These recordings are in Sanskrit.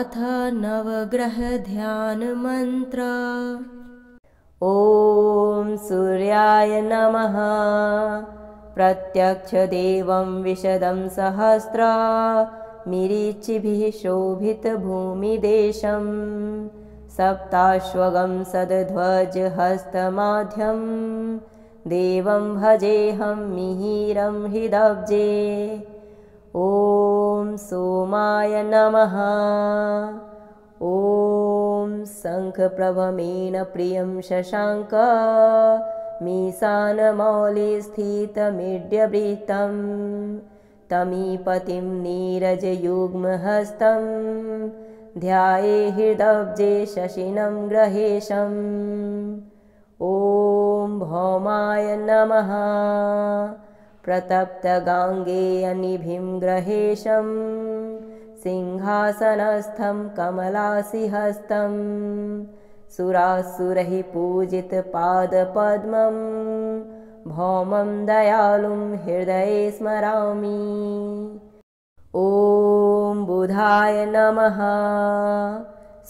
अथ नवग्रहध्यानमन्त्र। ॐ सूर्याय नमः। प्रत्यक्षदेवं विशदं सहस्रा मिरीचिभिः शोभितभूमिदेशं सप्ताश्वगं सद्ध्वजहस्तमाध्यं देवं भजेऽहं मिहिरं हृदब्जे। ॐ सोमाय नमः। ॐ शङ्खप्रभमेन प्रियं शशाङ्क मीशानमौलिस्थितमीड्यवृत्तं तमीपतिं नीरजयुग्महस्तं ध्याये हृदब्जे शशिनं ग्रहेशम्। ॐ भौमाय नमः। प्रतप्तगाङ्गेयनिभिं ग्रहेशं सिंहासनस्थं कमलासिहस्तं सुरासुरैः पूजितपादपद्मं भौमं दयालुं हृदये स्मरामि। ॐ बुधाय नमः।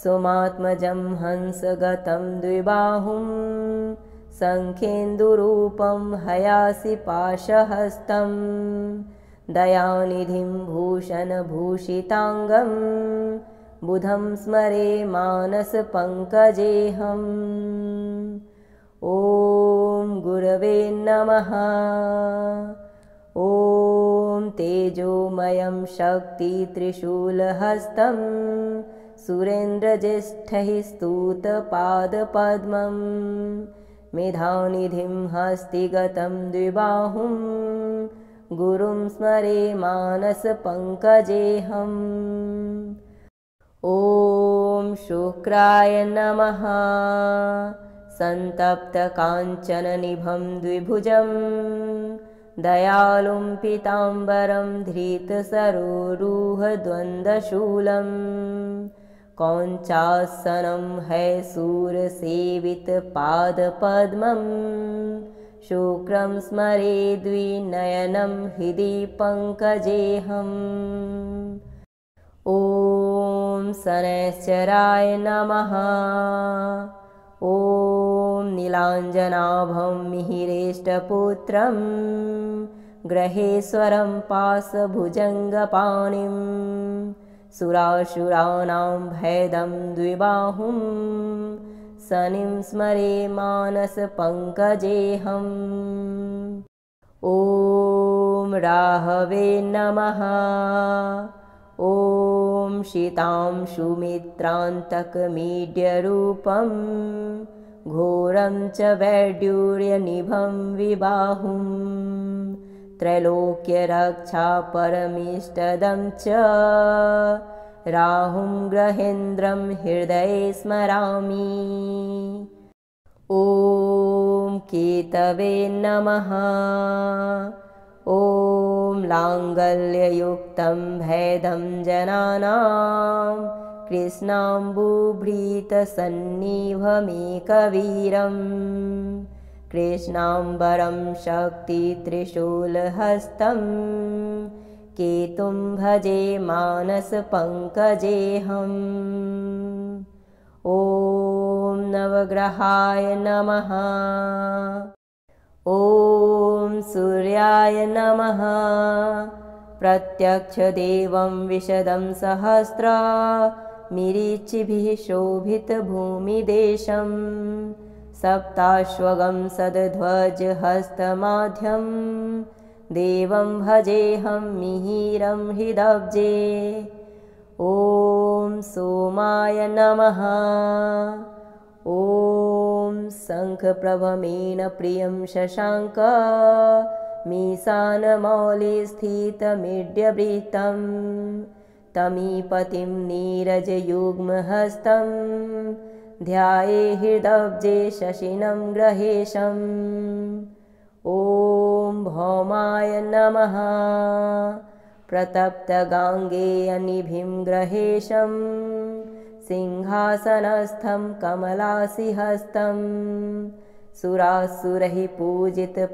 सोमात्मजं हंसगतं द्विबाहुं शङ्खेन्दुरूपं हयासि पाशहस्तं दयानिधिं भूषणभूषिताङ्गं बुधं स्मरे मानसपङ्कजेऽहम्। ॐ गुरवे नमः। ॐ तेजोमयं शक्तित्रिशूलहस्तं सुरेन्द्रज्येष्ठैः स्तुतपादपद्मं मेधानिधिं हस्तिगतं द्विबाहुं गुरुं स्मरे मानसपङ्कजेऽहम्। ॐ शुक्राय नमः। सन्तप्तकाञ्चननिभं द्विभुजं दयालुं पीताम्बरं धृतसरोरुहद्वन्द्वशूलं कौञ्चासनं हैसूरसेवितपादपद्मं शुक्रं स्मरे द्विनयनं हृदि पङ्कजेऽहम्। ॐ शनैश्चराय नमः। ॐ नीलाञ्जनाभं मिहिरेष्टपुत्रं ग्रहेश्वरं पाशभुजङ्गपाणिं सुरासुराणां भैदं द्विबाहुं शनिं स्मरे मानसपङ्कजेऽहम्। ॐ राहवे नमः। ॐ शीतांशुमित्रान्तकमीड्यरूपं घोरं च वैडूर्यनिभं विबाहुं त्रैलोक्यरक्षापरमिष्टदं च राहुं ग्रहेन्द्रं हृदये स्मरामि। ॐ केतवे नमः। ॐ लाङ्गल्ययुक्तं भैदं जनानां कृष्णाम्बुभृतसन्निभमेकवीरं कृष्णाम्बरं शक्तित्रिशूलहस्तं केतुं भजे मानसपङ्कजेऽहम्। ॐ नवग्रहाय नमः। ॐ सूर्याय नमः। प्रत्यक्षदेवं विशदं सहस्रा मिरीचिभिः शोभितभूमिदेशं सप्ताश्वगं सद्ध्वजहस्तमाध्यं देवं भजेऽहं मिहिरं हृदब्जे। ॐ सोमाय नमः। ॐ शङ्खप्रभमेन प्रियं शशाङ्क मीशानमौलिस्थितमीड्यवृत्तं तमीपतिं नीरजयुग्महस्तं ध्याये हृदब्जे शशिनं ग्रहेशम्। ॐ भौमाय नमः। प्रतप्तगाङ्गेयनिभिं ग्रहेशं सिंहासनस्थं कमलासिहस्तं सुरासुरैः पूजितपादपद्मं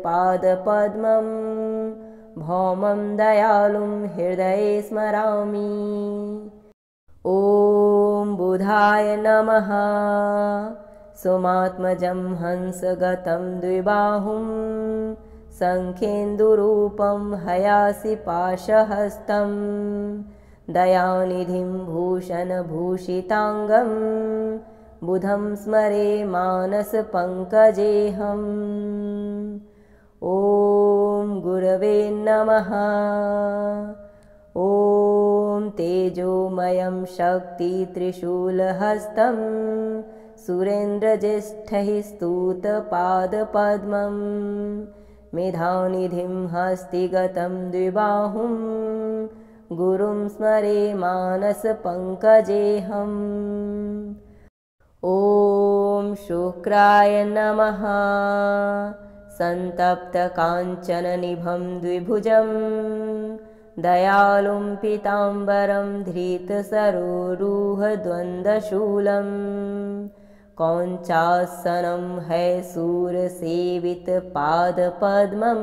भौमं दयालुं हृदये स्मरामि। ॐ बुधाय नमः। सोमात्मजं हंसगतं द्विबाहुं शङ्खेन्दुरूपं हयासि पाशहस्तं दयानिधिं भूषणभूषिताङ्गं बुधं स्मरे मानसपङ्कजेऽहम्। ॐ गुरवे नमः। ॐ तेजोमयं शक्तित्रिशूलहस्तं सुरेन्द्रज्येष्ठैः स्तुतपादपद्मं मेधानिधिं हस्तिगतं द्विबाहुं गुरुं स्मरे मानसपङ्कजेऽहम्। ॐ शुक्राय नमः। सन्तप्तकाञ्चननिभं द्विभुजं दयालुं पीताम्बरं धृतसरोरुहद्वन्द्वशूलं कौञ्चासनं हैसूरसेवितपादपद्मं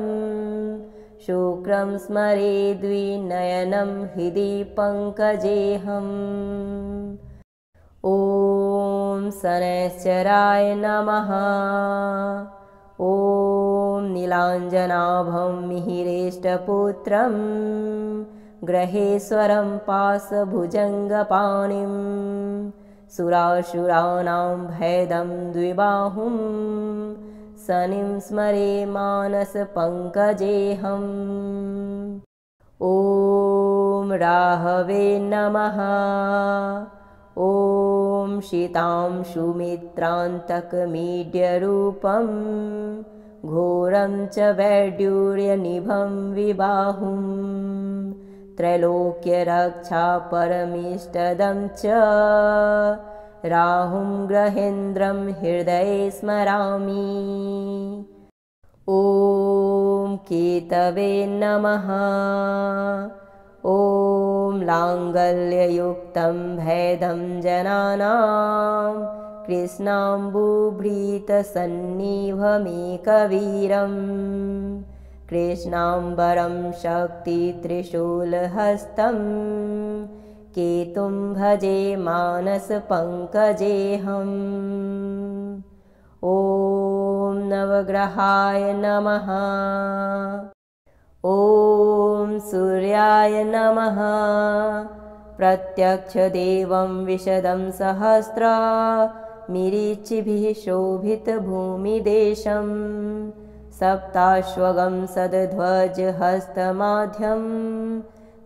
शुक्रं स्मरे द्विनयनं हृदि पङ्कजेऽहम्। ॐ शनैश्चराय नमः। ॐ नीलाञ्जनाभं मिहिरेष्टपुत्रं ग्रहेश्वरं पाशभुजङ्गपाणिं सुरासुराणां भैदं द्विबाहुं शनिं स्मरे मानसपङ्कजेऽहम्। ॐ राहवे नमः। ॐ शीतांशुमित्रान्तकमीड्यरूपं घोरं च वैडूर्यनिभं विबाहुं त्रैलोक्यरक्षापरमिष्टदं च राहुं ग्रहेन्द्रं हृदये स्मरामि। ॐ केतवे नमः। ॐ लाङ्गल्ययुक्तं भैदं जनानां कृष्णाम्बुभृतसन्निभमेकवीरं कृष्णाम्बरं शक्तित्रिशूलहस्तं केतुं भजे मानसपङ्कजेऽहम्। ॐ नवग्रहाय नमः। ॐ सूर्याय नमः। प्रत्यक्षदेवं विशदं सहस्रमिरिचिभिः शोभितभूमिदेशं सप्ताश्वगं सद्ध्वजहस्तमाध्यं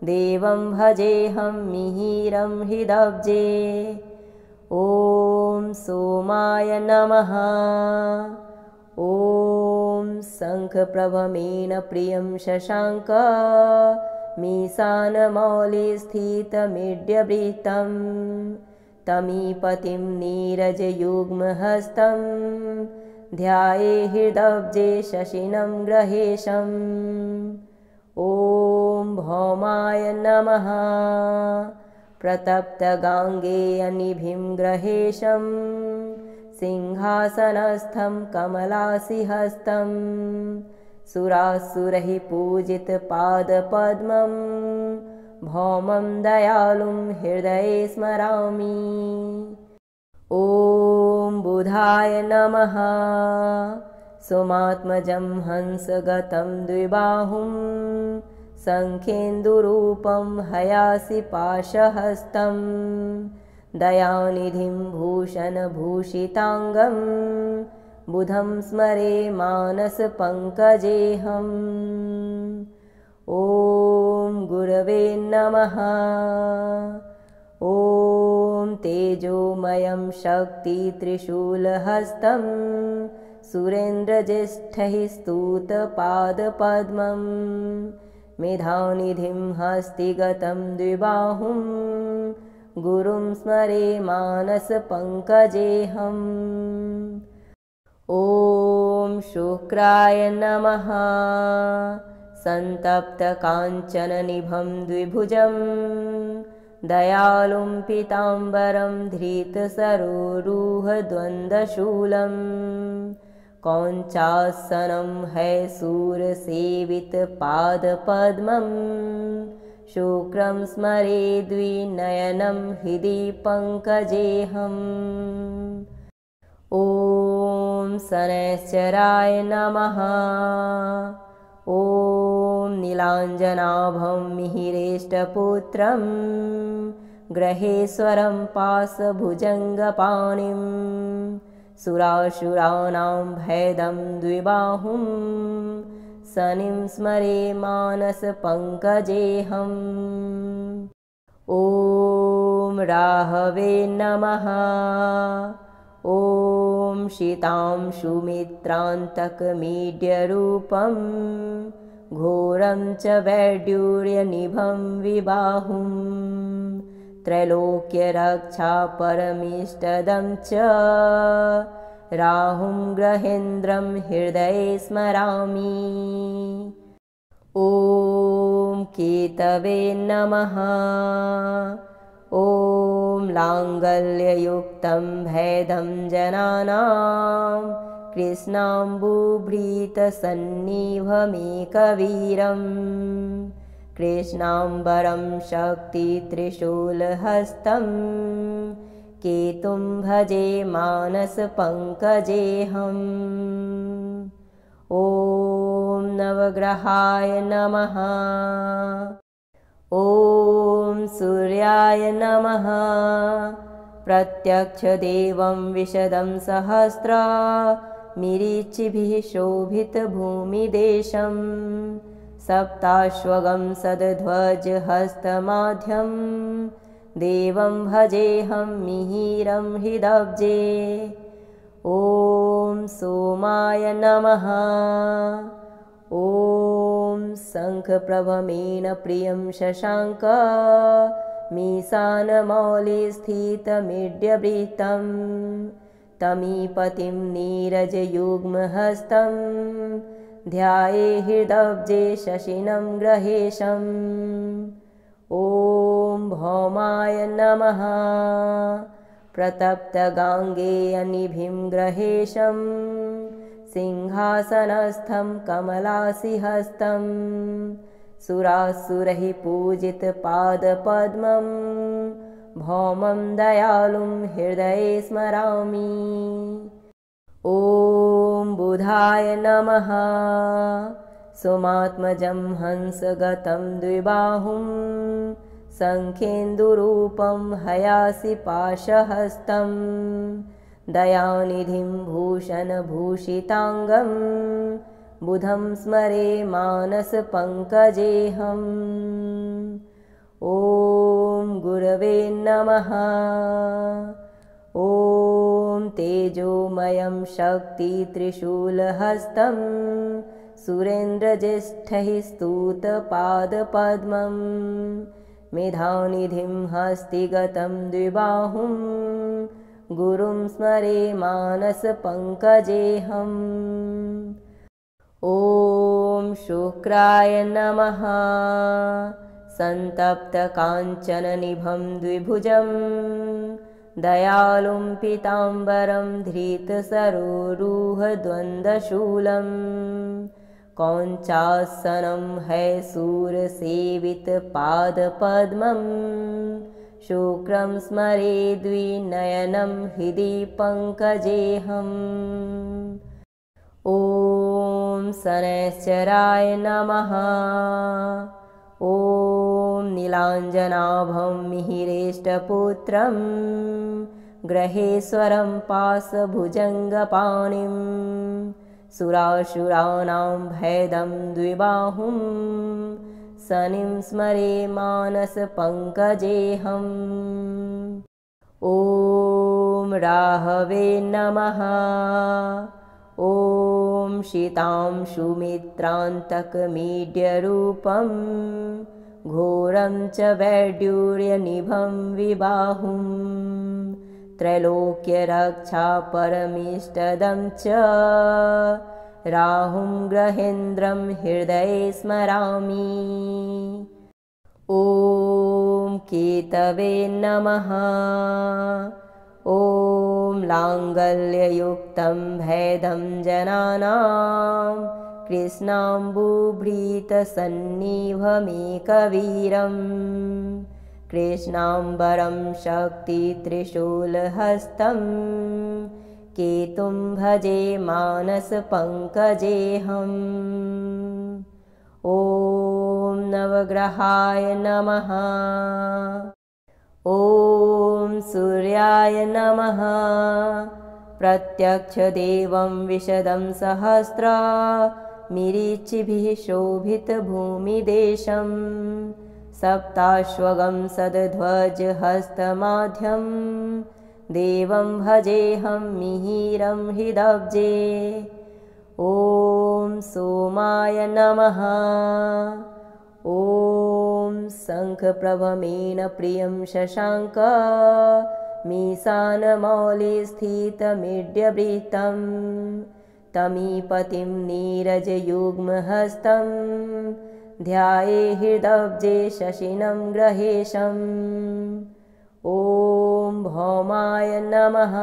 देवं भजेऽहं मिहिरं हृदब्जे। ॐ सोमाय नमः। ॐ शङ्खप्रभमेन प्रियं शशाङ्क मीशानमौलिस्थितमीड्यवृत्तं तमीपतिं नीरजयुग्महस्तं ध्याये हृदब्जे शशिनं ग्रहेशम्। ॐ भौमाय नमः। प्रतप्तगाङ्गेयनिभिं ग्रहेशं सिंहासनस्थं कमलासिहस्तं सुरासुरैः पूजितपादपद्मं भौमं दयालुं हृदये स्मरामि। ॐ बुधाय नमः। सोमात्मजं हंसगतं द्विबाहुं शङ्खेन्दुरूपं हयासि पाशहस्तं दयानिधिं भूषणभूषिताङ्गं बुधं स्मरे मानसपङ्कजेऽहम्। ॐ गुरवे नमः। ॐ तेजोमयं शक्तित्रिशूलहस्तं सुरेन्द्रज्येष्ठैः स्तुतपादपद्मं मेधानिधिं हस्तिगतं द्विबाहुं गुरुं स्मरे मानसपङ्कजेऽहम्। ॐ शुक्राय नमः। सन्तप्तकाञ्चननिभं द्विभुजं दयालुं पीताम्बरं धृतसरोरुहद्वन्द्वशूलं कौञ्चासनं हैसूरसेवितपादपद्मं शुक्रं स्मरेद्विनयनं हृदि पङ्कजेऽहम्। ॐ शनैश्चराय नमः। ॐ नीलाञ्जनाभं मिहिरेष्टपुत्रं ग्रहेश्वरं पाशभुजङ्गपाणिं सुरासुराणां भैदं द्विबाहुं शनिं स्मरे मानसपङ्कजेऽहम्। ॐ राहवे नमः। ॐ शीतांशुमित्रान्तकमीड्यरूपं घोरं च वैड्यूर्यनिभं विबाहुं त्रैलोक्यरक्षापरमिष्टदं च राहुं ग्रहेन्द्रं हृदये स्मरामि। ॐ केतवे नमः। ॐ लाङ्गल्ययुक्तं भैदं जनानां कृष्णाम्बुभृतसन्निभमेकवीरं कृष्णाम्बरं शक्तित्रिशूलहस्तं केतुं भजे मानसपङ्कजेऽहम्। ॐ नवग्रहाय नमः। ॐ सूर्याय नमः। प्रत्यक्षदेवं विशदं सहस्रमिरिचिभिः शोभितभूमिदेशं सप्ताश्वगं सद्ध्वजहस्तमाध्यं देवं भजेऽहं मिहिरं हृदब्जे। ॐ सोमाय नमः। ॐ शङ्खप्रभमेन प्रियं शशाङ्क मीशानमौलिस्थितमीड्यवृत्तं तमीपतिं नीरजयुग्महस्तं ध्याये हृदब्जे शशिनं ग्रहेशम्। ॐ भौमाय नमः। प्रतप्तगाङ्गेयनिभिं ग्रहेशं सिंहासनस्थं कमलासिहस्तं सुरासुरैः पूजितपादपद्मं भौमं दयालुं हृदये स्मरामि। ॐ बुधाय नमः। सोमात्मजं हंसगतं द्विबाहुं शङ्खेन्दुरूपं हयासि पाशहस्तं दयानिधिं भूषणभूषिताङ्गं बुधं स्मरे मानसपङ्कजेऽहम्। ॐ गुरवे नमः। ॐ तेजोमयं शक्तित्रिशूलहस्तं सुरेन्द्रज्येष्ठैः स्तुतपादपद्मं मेधानिधिं हस्तिगतं द्विबाहुं गुरुं स्मरे मानसपङ्कजेऽहम्। ॐ शुक्राय नमः। सन्तप्तकाञ्चननिभं द्विभुजं दयालुं पीताम्बरं धृतसरोरुहद्वन्द्वशूलं कौञ्चासनं हैसूरसेवितपादपद्मं शुक्रं स्मरे द्विनयनं हृदि पङ्कजेऽहम्। ॐ शनैश्चराय नमः। ॐ नीलाञ्जनाभं मिहिरेष्टपुत्रं ग्रहेश्वरं पाशभुजङ्गपाणिं सुरासुराणां भैदं द्विबाहुं शनिं स्मरे मानसपङ्कजेऽहम्। ॐ राहवे नमः। ॐ शीतांशुमित्रान्तकमीड्यरूपं घोरं च वैड्यूर्यनिभं विबाहुं त्रैलोक्यरक्षापरमिष्टदं च राहुं ग्रहेन्द्रं हृदये स्मरामि। ॐ केतवे नमः। ॐ लाङ्गल्ययुक्तं भैदं जनानां कृष्णाम्बुभृतसन्निभमेकवीरं कृष्णाम्बरं शक्तित्रिशूलहस्तं केतुं भजे मानसपङ्कजेऽहम्। ॐ नवग्रहाय नमः। ॐ सूर्याय नमः। प्रत्यक्षदेवं विशदं सहस्रमिरिचिभिः शोभितभूमिदेशं सप्ताश्वगं सद्ध्वजहस्तमाध्यं देवं भजेऽहं मिहिरं हृदब्जे। ॐ सोमाय नमः। ॐ शङ्खप्रभमेन प्रियं शशाङ्क मीशानमौलिस्थितमीड्यवृत्तं तमीपतिं नीरजयुग्महस्तं ध्याये हृदब्जे शशिनं ग्रहेशम्। ॐ भौमाय नमः।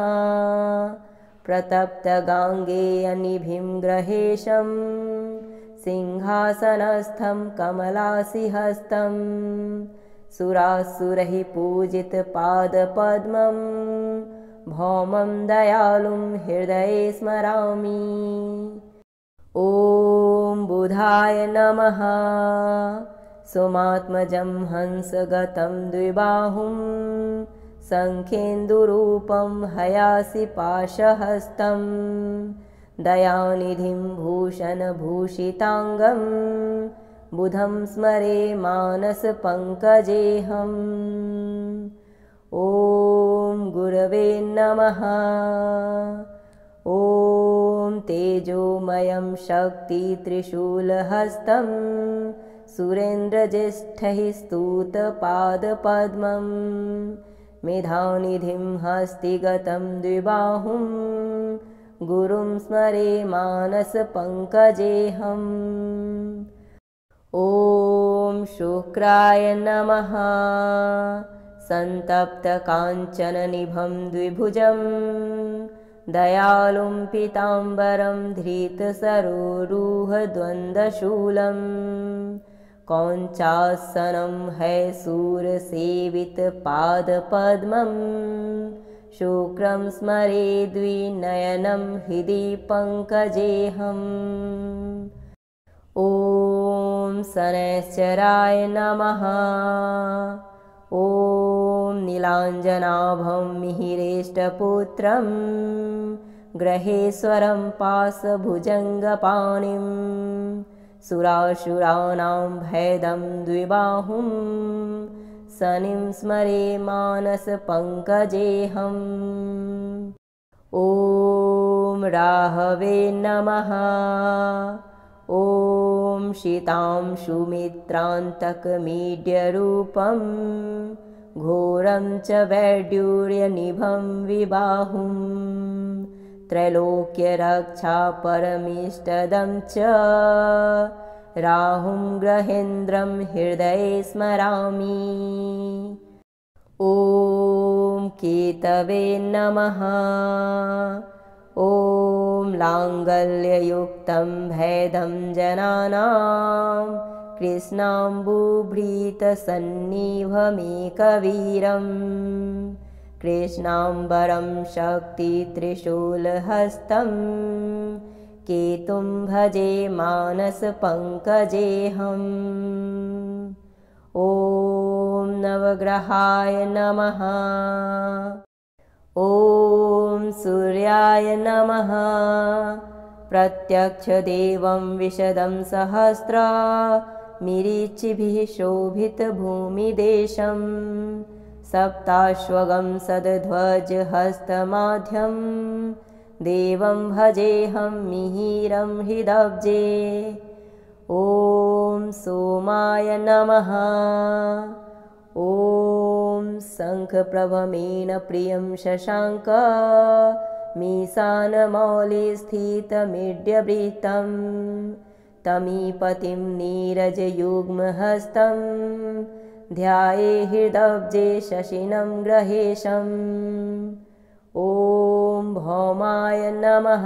प्रतप्तगाङ्गेयनिभिं ग्रहेशं सिंहासनस्थं कमलासिहस्तं सुरासुरैः पूजितपादपद्मं भौमं दयालुं हृदये स्मरामि। ॐ बुधाय नमः। सोमात्मजं हंसगतं द्विबाहुं शङ्खेन्दुरूपं हयासिपाशहस्तं दयानिधिं भूषणभूषिताङ्गं बुधं स्मरे मानसपङ्कजेऽहम्। ॐ गुरवे नमः। ॐ तेजोमयं शक्तित्रिशूलहस्तं सुरेन्द्रज्येष्ठैः स्तुतपादपद्मं मेधानिधिं हस्तिगतं द्विबाहुं गुरुं स्मरे मानसपङ्कजेऽहम्। ॐ शुक्राय नमः। सन्तप्तकाञ्चननिभं द्विभुजं दयालुं पीताम्बरं धृतसरोरुहद्वन्द्वशूलं कौञ्चासनं हैसूरसेवितपादपद्मं शुक्रं स्मरे द्विनयनं हृदि पङ्कजेऽहम्। ॐ शनैश्चराय नमः। ॐ नीलाञ्जनाभं मिहिरेष्टपुत्रं ग्रहेश्वरं पाशभुजङ्गपाणिं सुरासुराणां भैदं द्विबाहुं शनिं स्मरे मानसपङ्कजेऽहम्। ॐ राहवे नमः। ॐ शीतांशुमित्रान्तकमीड्यरूपं घोरं च वैडूर्यनिभं विबाहुं त्रैलोक्यरक्षापरमिष्टदं च राहुं ग्रहेन्द्रं हृदये स्मरामि। ॐ केतवे नमः। ॐ लाङ्गल्ययुक्तं भैदं जनानां कृष्णाम्बुभृतसन्निभमेकवीरं कृष्णाम्बरं शक्तित्रिशूलहस्तं केतुं भजे मानसपङ्कजेऽहम्। ॐ नवग्रहाय नमः। ॐ सूर्याय नमः। प्रत्यक्षदेवं विशदं सहस्रमिरिचिभिः शोभितभूमिदेशं सप्ताश्वगं सद्ध्वजहस्तमाध्यं देवं भजेऽहं मिहिरं हृदब्जे। ॐ सोमाय नमः। ॐ शङ्खप्रभमेन प्रियं शशाङ्क मीशानमौलिस्थितमीड्यवृत्तं तमीपतिं नीरजयुग्महस्तं ध्याये हृदब्जे शशिनं ग्रहेशम्। ॐ भौमाय नमः।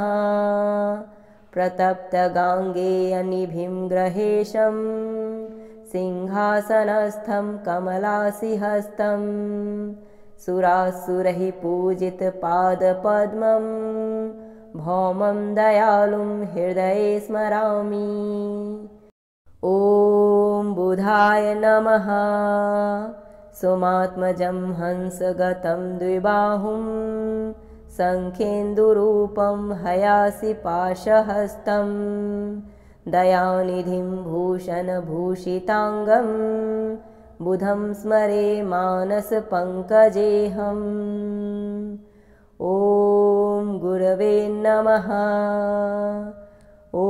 प्रतप्तगाङ्गेयनिभिं ग्रहेशं सिंहासनस्थं कमलासिहस्तं सुरासुरैः पूजितपादपद्मं भौमं दयालुं हृदये स्मरामि। ॐ बुधाय नमः। सोमात्मजं हंसगतं द्विबाहुं शङ्खेन्दुरूपं हयासि पाशहस्तं दयानिधिं भूषणभूषिताङ्गं बुधं स्मरे मानसपङ्कजेऽहम्। ॐ गुरवे नमः। ॐ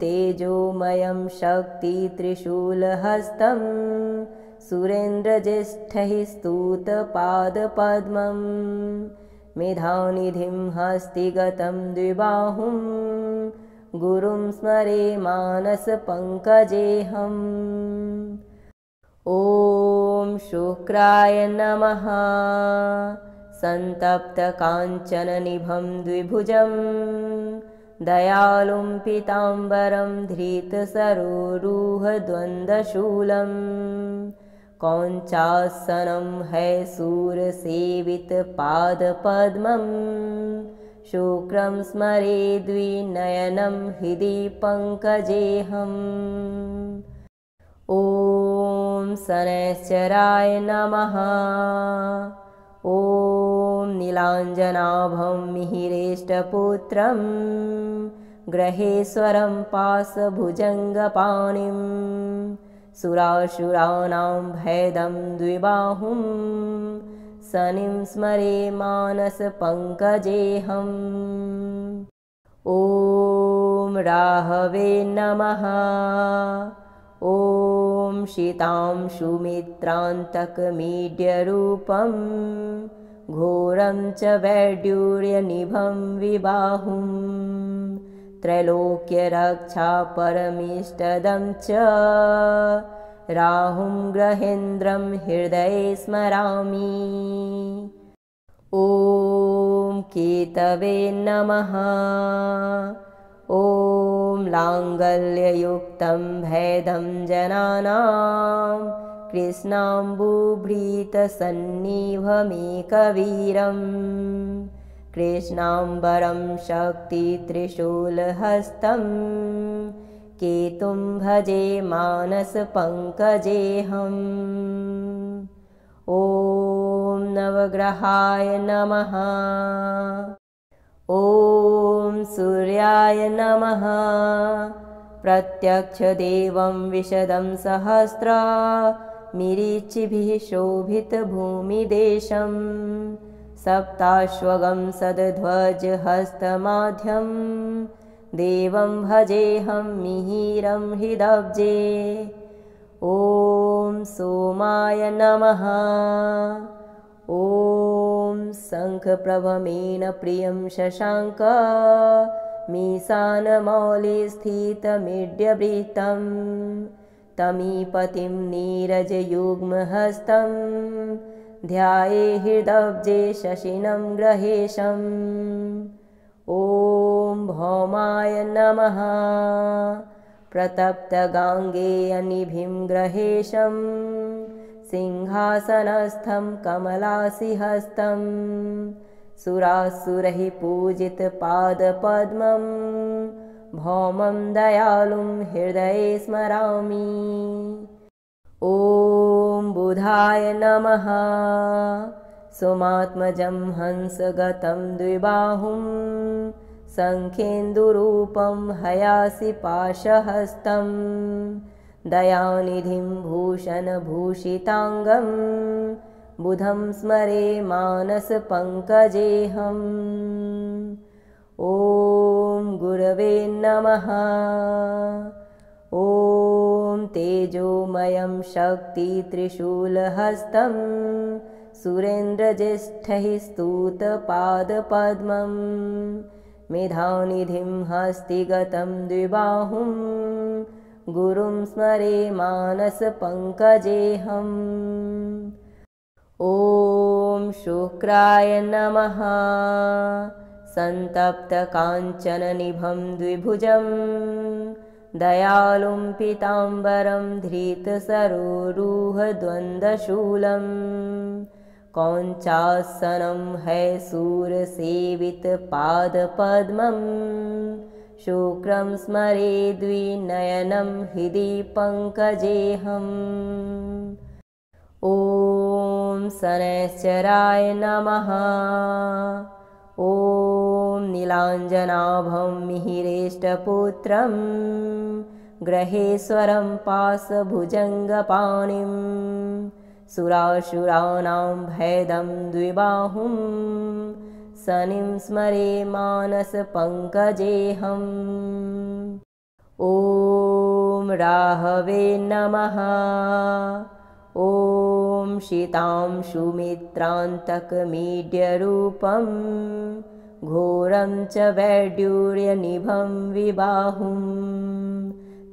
तेजोमयं शक्तित्रिशूलहस्तं सुरेन्द्रज्येष्ठैः स्तुतपादपद्मं मेधानिधिं हस्तिगतं द्विबाहुं गुरुं स्मरे मानसपङ्कजेऽहम्। ॐ शुक्राय नमः। सन्तप्तकाञ्चननिभं द्विभुजं दयालुं पीताम्बरं धृतसरोरुहद्वन्द्वशूलं कौञ्चासनं हैसूरसेवितपादपद्मं शुक्रं स्मरे द्विनयनं हृदि पङ्कजेऽहम्। ॐ शनैश्चराय नमः। ॐ नीलाञ्जनाभं मिहिरेष्टपुत्रं ग्रहेश्वरं पाशभुजङ्गपाणिं सुरासुराणां भैदं द्विबाहुं शनिं स्मरे मानसपङ्कजेऽहम्। ॐ राहवे नमः। ॐ शीतांशुमित्रान्तकमीड्यरूपं घोरं च वैडूर्यनिभं विबाहुं त्रैलोक्यरक्षापरमिष्टदं च राहुं ग्रहेन्द्रं हृदये स्मरामि। ॐ केतवे नमः। ॐ लाङ्गल्ययुक्तं भैदं जनानां कृष्णाम्बुभृतसन्निभमेकवीरं कृष्णाम्बरं शक्तित्रिशूलहस्तं केतुं भजे मानसपङ्कजेऽहम्। ॐ नवग्रहाय नमः। ॐ सूर्याय नमः। प्रत्यक्षदेवं विशदं सहस्रमिरिचिभिः शोभितभूमिदेशं सप्ताश्वगं सद्ध्वजहस्तमाध्यं देवं भजेऽहं मिहिरं हृदब्जे। ॐ सोमाय नमः। ॐ शङ्खप्रभमेन प्रियं शशाङ्क मीशानमौलिस्थितमीड्यवृत्तं तमीपतिं नीरजयुग्महस्तं ध्याये हृदब्जे शशिनं ग्रहेशम्। ॐ भौमाय नमः। प्रतप्तगाङ्गेयनिभिं ग्रहेशं सिंहासनस्थं कमलासिहस्तं सुरासुरैः पूजितपादपद्मं भौमं दयालुं हृदये स्मरामि। ॐ बुधाय नमः। सोमात्मजं हंसगतं द्विबाहुं शङ्खेन्दुरूपं हयासि पाशहस्तं दयानिधिं भूषणभूषिताङ्गं बुधं स्मरे मानसपङ्कजेऽहम्। ॐ गुरवे नमः। ॐ तेजोमयं शक्तित्रिशूलहस्तं सुरेन्द्रज्येष्ठैः स्तुतपादपद्मं मेधानिधिं हस्तिगतं द्विबाहुं गुरुं स्मरे मानसपङ्कजेऽहम्। ॐ शुक्राय नमः। सन्तप्तकाञ्चननिभं द्विभुजं दयालुं पीताम्बरं धृतसरोरुहद्वन्द्वशूलं कौञ्चासनं हैसूरसेवितपादपद्मं शुक्रं स्मरे द्विनयनं हृदि पङ्कजेऽहम्। ॐ शनैश्चराय नमः। ॐ नीलाञ्जनाभं मिहिरेष्टपुत्रं ग्रहेश्वरं पाशभुजङ्गपाणिं सुरासुराणां भैदं द्विबाहुं शनिं स्मरे मानसपङ्कजेऽहम्। ॐ राहवे नमः। ॐ शीतांशुमित्रान्तकमीड्यरूपं घोरं च वैडूर्यनिभं विबाहुं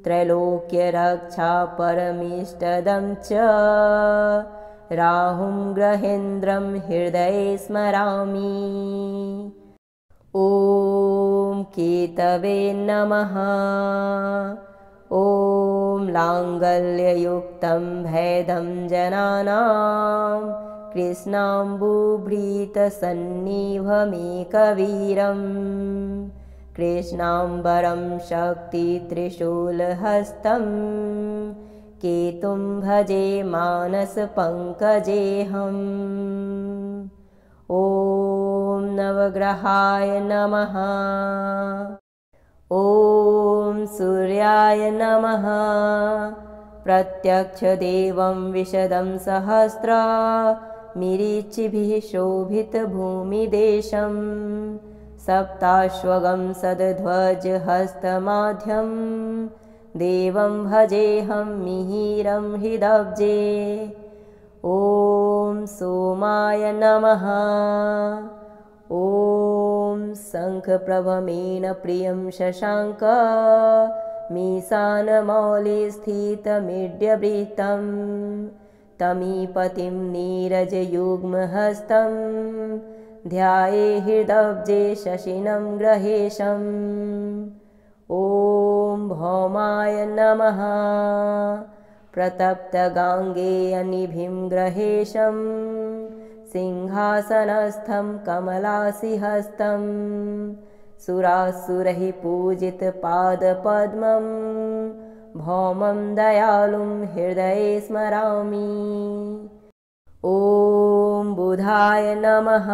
त्रैलोक्यरक्षापरमिष्टदं च राहुं ग्रहेन्द्रं हृदये स्मरामि। ॐ केतवे नमः। ॐ लाङ्गल्ययुक्तं भैदं जनानां कृष्णाम्बुभृतसन्निभमेकवीरं कृष्णाम्बरं शक्तित्रिशूलहस्तं केतुं भजे मानसपङ्कजेऽहम्। ॐ नवग्रहाय नमः। ॐ सूर्याय नमः। प्रत्यक्षदेवं विशदं सहस्रमिरिचिभिः शोभितभूमिदेशं सप्ताश्वगं सद्ध्वजहस्तमाध्यं देवं भजेऽहं मिहिरं हृदब्जे। ॐ सोमाय नमः। ॐ शङ्खप्रभमेन प्रियं शशाङ्क मीशानमौलिस्थितमीड्यवृत्तं तमीपतिं नीरजयुग्महस्तं ध्याये हृदब्जे शशिनं ग्रहेशम्। ॐ भौमाय नमः। प्रतप्तगाङ्गेयनिभिं ग्रहेशं सिंहासनस्थं कमलासिहस्तं सुरासुरैः पूजितपादपद्मं भौमं दयालुं हृदये स्मरामि। ॐ बुधाय नमः।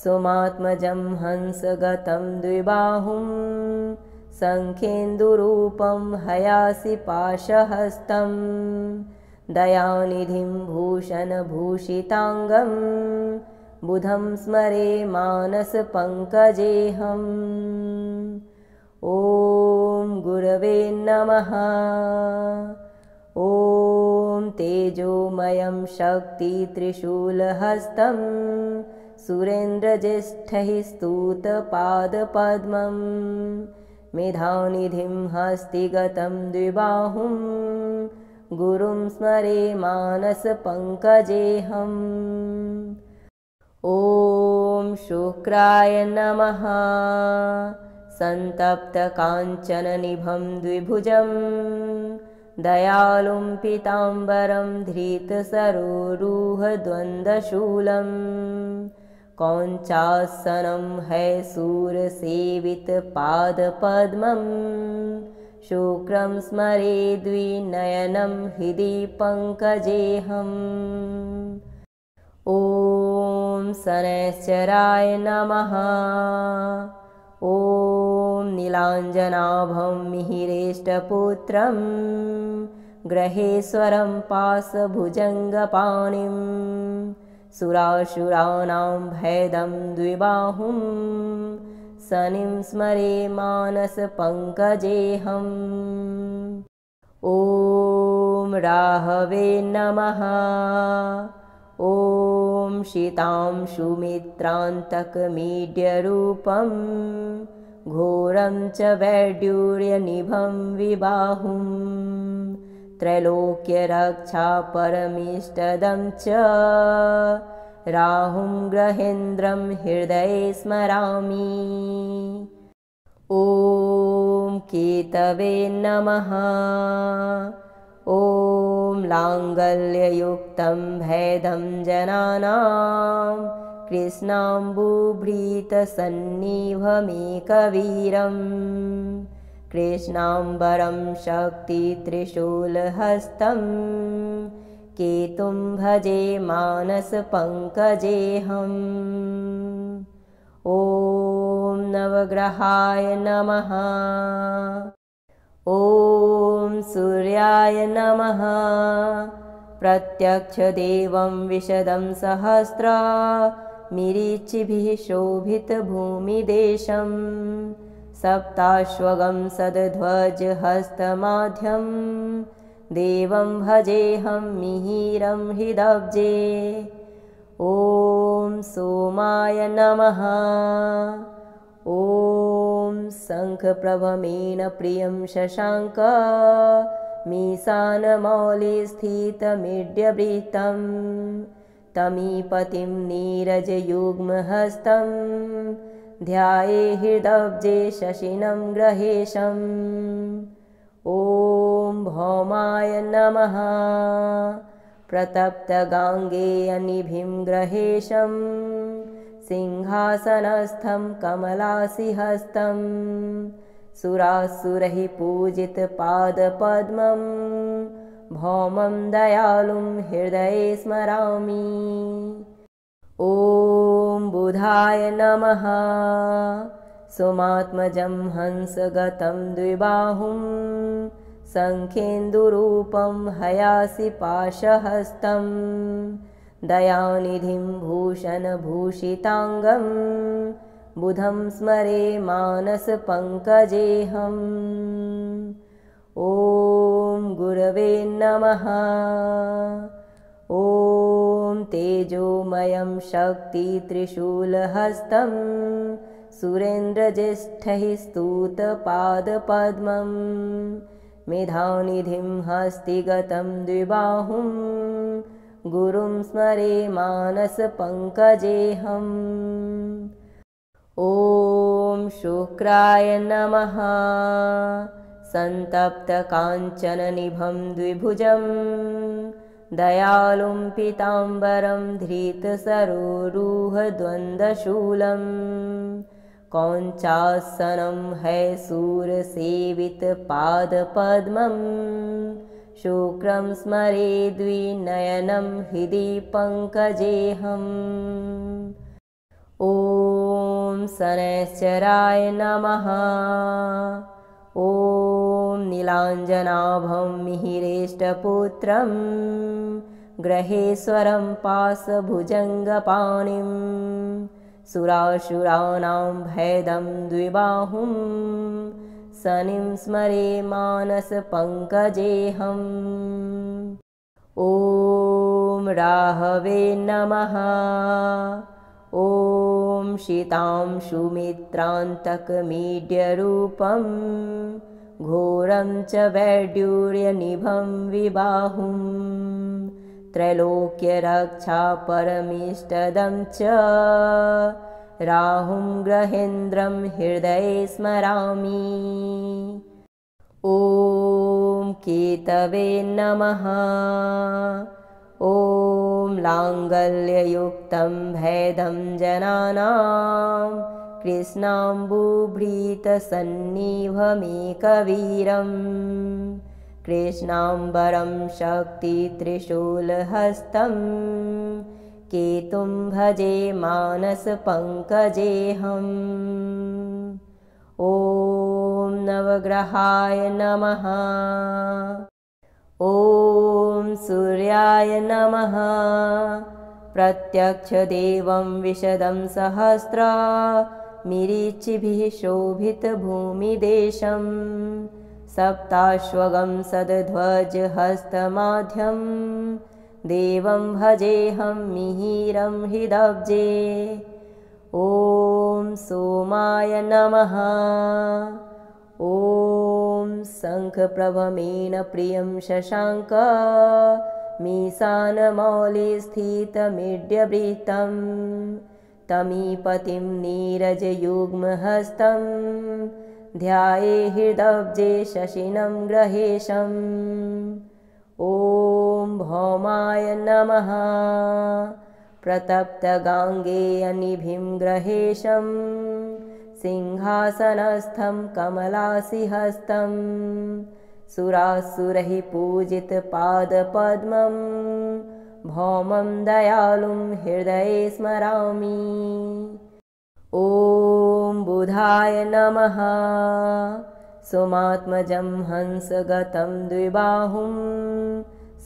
सोमात्मजं हंसगतं द्विबाहुं शङ्खेन्दुरूपं हयासिपाशहस्तं दयानिधिं भूषणभूषिताङ्गं बुधं स्मरे मानसपङ्कजेऽहम्। ॐ गुरवे नमः। ॐ तेजोमयं शक्तित्रिशूलहस्तं सुरेन्द्रज्येष्ठैः स्तुतपादपद्मं मेधानिधिं हस्तिगतं द्विबाहुं गुरुं स्मरे मानसपङ्कजेऽहम्। ॐ शुक्राय नमः। सन्तप्तकाञ्चननिभं द्विभुजं दयालुं पीताम्बरं धृतसरोरुहद्वन्द्वशूलं कौञ्चासनं हैसूरसेवितपादपद्मं शुक्रं स्मरे द्विनयनं हृदि पङ्कजेऽहम्। ॐ शनैश्चराय नमः। ॐ नीलाञ्जनाभं मिहिरेष्टपुत्रं ग्रहेश्वरं पाशभुजङ्गपाणिं सुरासुराणां भैदं द्विबाहुं शनिं स्मरे मानसपङ्कजेऽहम्। ॐ राहवे नमः। ॐ शीतांशुमित्रान्तकमीड्यरूपं घोरं च वैडूर्यनिभं विबाहुं त्रैलोक्यरक्षापरमिष्टदं च राहुं ग्रहेन्द्रं हृदये स्मरामि। ॐ केतवे नमः। ॐ लाङ्गल्ययुक्तं भैदं जनानां कृष्णाम्बुभृतसन्निभमेकवीरम् कृष्णाम्बरं शक्तित्रिशूलहस्तं केतुं भजे मानसपङ्कजेऽहम्। ॐ नवग्रहाय नमः। ॐ सूर्याय नमः। प्रत्यक्षदेवं विशदं सहस्रमिरिचिभिः शोभितभूमिदेशं सप्ताश्वगं सद्ध्वजहस्तमाध्यं देवं भजेऽहं मिहिरं हृदब्जे। ॐ सोमाय नमः। ॐ शङ्खप्रभमेन प्रियं शशाङ्क मीशानमौलिस्थितमीड्यवृत्तं तमीपतिं नीरजयुग्महस्तं ध्याये हृदब्जे शशिनं ग्रहेशम्। ॐ भौमाय नमः। प्रतप्तगाङ्गेयनिभिं ग्रहेशं सिंहासनस्थं कमलासिहस्तं सुरासुरैः पूजितपादपद्मं भौमं दयालुं हृदये स्मरामि। ॐ बुधाय नमः। सोमात्मजं हंसगतं द्विबाहुं शङ्खेन्दुरूपं हयासि पाशहस्तं दयानिधिं भूषणभूषिताङ्गं बुधं स्मरे मानसपङ्कजेऽहम्। ॐ गुरवे नमः। ॐ तेजोमयं शक्तित्रिशूलहस्तं सुरेन्द्रज्येष्ठैः स्तुतपादपद्मं मेधानिधिं हस्तिगतं द्विबाहुं गुरुं स्मरे मानसपङ्कजेऽहम्। ॐ शुक्राय नमः। सन्तप्तकाञ्चननिभं द्विभुजं दयालुं पीताम्बरं धृतसरोरुहद्वन्द्वशूलं कौञ्चासनं हैसूरसेवितपादपद्मं शुक्रं स्मरे द्विनयनं हृदि पङ्कजेऽहम्। ॐ शनैश्चराय नमः। ॐ नीलाञ्जनाभं मिहिरेष्टपुत्रं ग्रहेश्वरं पाशभुजङ्गपाणिं सुरासुराणां भैदं द्विबाहुं शनिं स्मरे मानसपङ्कजेऽहम्। ॐ राहवे नमः। ॐ शीतांशुमित्रान्तकमीड्यरूपं घोरं च वैडूर्यनिभं विबाहुं त्रैलोक्यरक्षापरमिष्टदं च राहुं ग्रहेन्द्रं हृदये स्मरामि। ॐ केतवे नमः। ॐ लाङ्गल्ययुक्तं भैदं जनानां कृष्णाम्बुभृतसन्निभमेकवीरं कृष्णाम्बरं शक्तित्रिशूलहस्तं केतुं भजे मानसपङ्कजेऽहम्। ॐ नवग्रहाय नमः। ॐ सूर्याय नमः। प्रत्यक्षदेवं विशदं सहस्रमिरिचिभिः शोभितभूमिदेशं सप्ताश्वगं सद्ध्वजहस्तमाध्यं देवं भजेऽहं मिहिरं हृदब्जे। ॐ सोमाय नमः। ॐ शङ्खप्रभमेन प्रियं शशाङ्क मीशानमौलिस्थितमिड्यवृत्तं तमीपतिं नीरजयुग्महस्तं ध्याये हृदब्जे शशिनं ग्रहेशम् ॐ भौमाय नमः। प्रतप्तगाङ्गेयनिभिं ग्रहेशं सिंहासनस्थं कमलासिहस्तं सुरासुरैः पूजितपादपद्मं भौमं दयालुं हृदये स्मरामि। ॐ बुधाय नमः। सोमात्मजं हंसगतं द्विबाहुं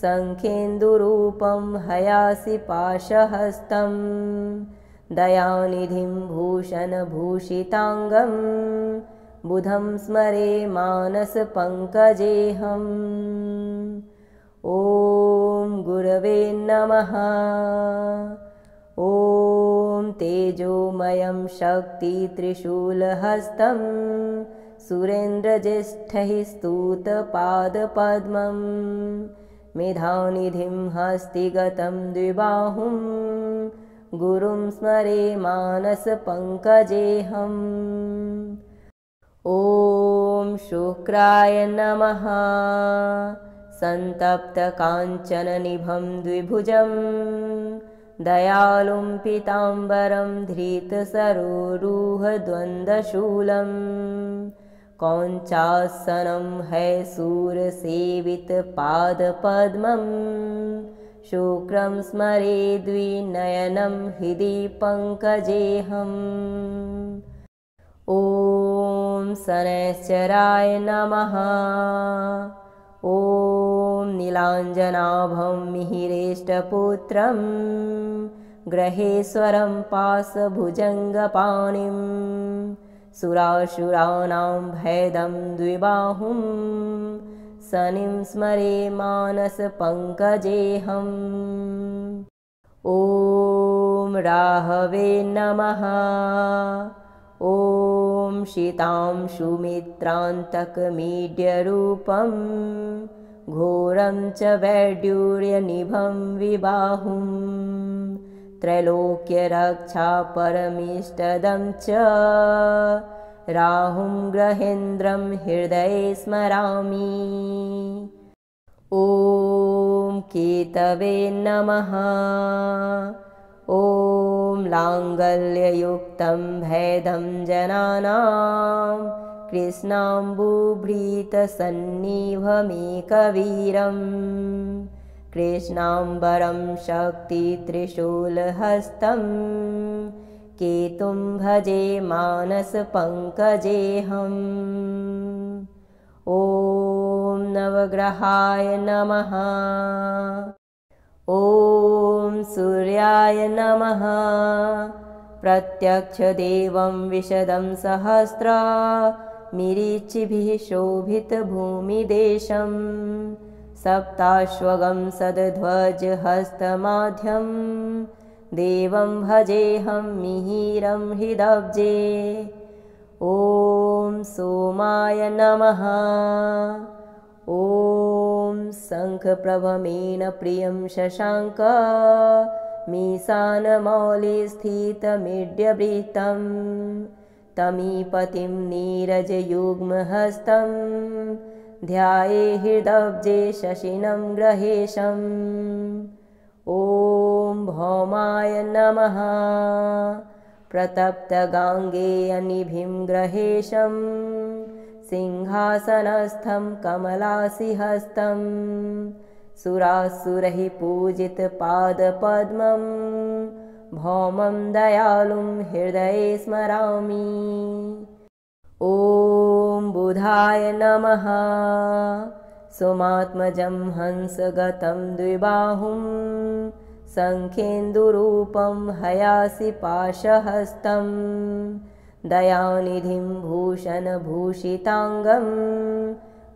शङ्खेन्दुरूपं हयासि पाशहस्तं दयानिधिं भूषणभूषिताङ्गं बुधं स्मरे मानसपङ्कजेऽहम्। ॐ गुरवे नमः। ॐ तेजोमयं शक्तित्रिशूलहस्तं सुरेन्द्रज्येष्ठैः स्तुतपादपद्मं मेधानिधिं हस्तिगतं द्विबाहुं गुरुं स्मरे मानसपङ्कजेऽहम्। ॐ शुक्राय नमः। सन्तप्तकाञ्चननिभं द्विभुजं दयालुं पीताम्बरं धृतसरोरुहद्वन्द्वशूलं कौञ्चासनं हैसूरसेवितपादपद्मं शुक्रं स्मरे द्विनयनं हृदि पङ्कजेऽहम्। ॐ शनैश्चराय नमः। ॐ नीलाञ्जनाभं मिहिरेष्टपुत्रं ग्रहेश्वरं पाशभुजङ्गपाणिं सुरासुराणां भैदं द्विबाहुं शनिं स्मरे मानसपङ्कजेऽहम्। ॐ राहवे नमः। ॐ शीतांशुमित्रान्तकमीड्यरूपं घोरं च वैडूर्यनिभं विबाहुं त्रैलोक्यरक्षापरमिष्टदं च राहुं ग्रहेन्द्रं हृदये स्मरामि। ॐ केतवे नमः। ॐ लाङ्गल्ययुक्तं भैदं जनानां कृष्णाम्बुभृतसन्निभमेकवीरं कृष्णाम्बरं शक्तित्रिशूलहस्तं केतुं भजे मानसपङ्कजेऽहम्। ॐ नवग्रहाय नमः। ॐ सूर्याय नमः। प्रत्यक्षदेवं विशदं सहस्रमिरिचिभिः शोभितभूमिदेशं सप्ताश्वगं सद्ध्वजहस्तमाध्यं देवं भजेऽहं मिहिरं हृदब्जे। ॐ सोमाय नमः। ॐ शङ्खप्रभमेन प्रियं शशाङ्क मीशानमौलिस्थितमिड्यवृत्तं तमीपतिं नीरजयुग्महस्तं ध्याये हृदब्जे शशिनं ग्रहेशम्। ॐ भौमाय नमः। प्रतप्तगाङ्गेयनिभिं ग्रहेशं सिंहासनस्थं कमलासिहस्तं सुरासुरैः पूजितपादपद्मं भौमं दयालुं हृदये स्मरामि। ॐ बुधाय नमः। सोमात्मजं हंसगतं द्विबाहुं शङ्खेन्दुरूपं हयासि पाशहस्तं दयानिधिं भूषणभूषिताङ्गं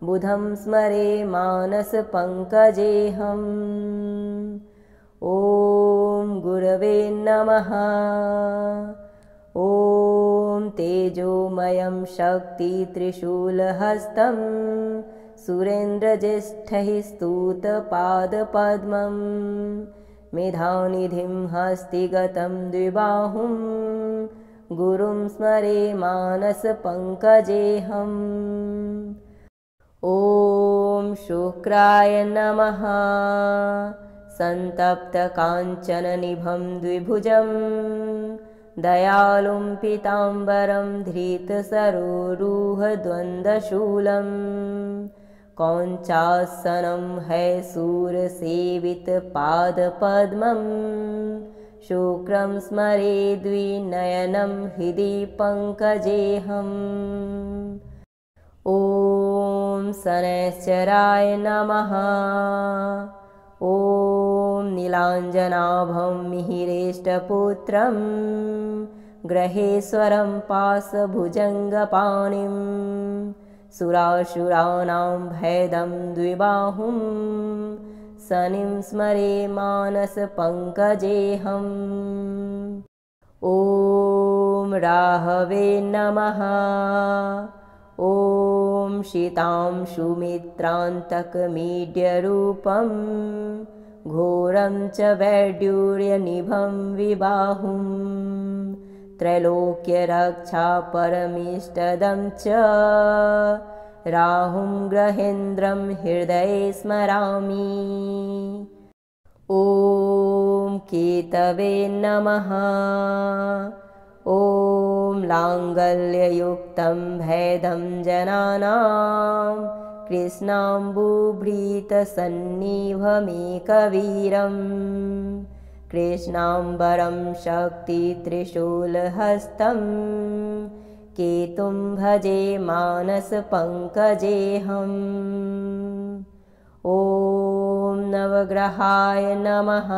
बुधं स्मरे मानसपङ्कजेऽहम्। ॐ गुरवे नमः। ॐ तेजोमयं शक्तित्रिशूलहस्तं सुरेन्द्रज्येष्ठैः स्तुतपादपद्मं मेधानिधिं हस्तिगतं द्विबाहुं गुरुं स्मरे मानसपङ्कजेऽहम्। ॐ शुक्राय नमः। सन्तप्तकाञ्चननिभं द्विभुजं दयालुं पीताम्बरं धृतसरोरुहद्वन्द्वशूलं कौञ्चासनं हैसूरसेवितपादपद्मं शुक्रं स्मरे द्विनयनं हृदि पङ्कजेऽहम्। ॐ शनैश्चराय नमः। ॐ नीलाञ्जनाभं मिहिरेष्टपुत्रं ग्रहेश्वरं पाशभुजङ्गपाणिं सुरासुराणां भैदं द्विबाहुं शनिं स्मरे मानसपङ्कजेऽहम्। ॐ राहवे नमः। ॐ शीतांशुमित्रान्तकमीड्यरूपं घोरं च वैडूर्यनिभं विबाहुं त्रैलोक्यरक्षापरमिष्टदं च राहुं ग्रहेन्द्रं हृदये स्मरामि। ॐ केतवे नमः। ॐ लाङ्गल्ययुक्तं भैदं जनानां कृष्णाम्बुभृतसन्निभमेकवीरं कृष्णाम्बरं शक्तित्रिशूलहस्तं केतुं भजे मानसपङ्कजेऽहम्। ॐ नवग्रहाय नमः।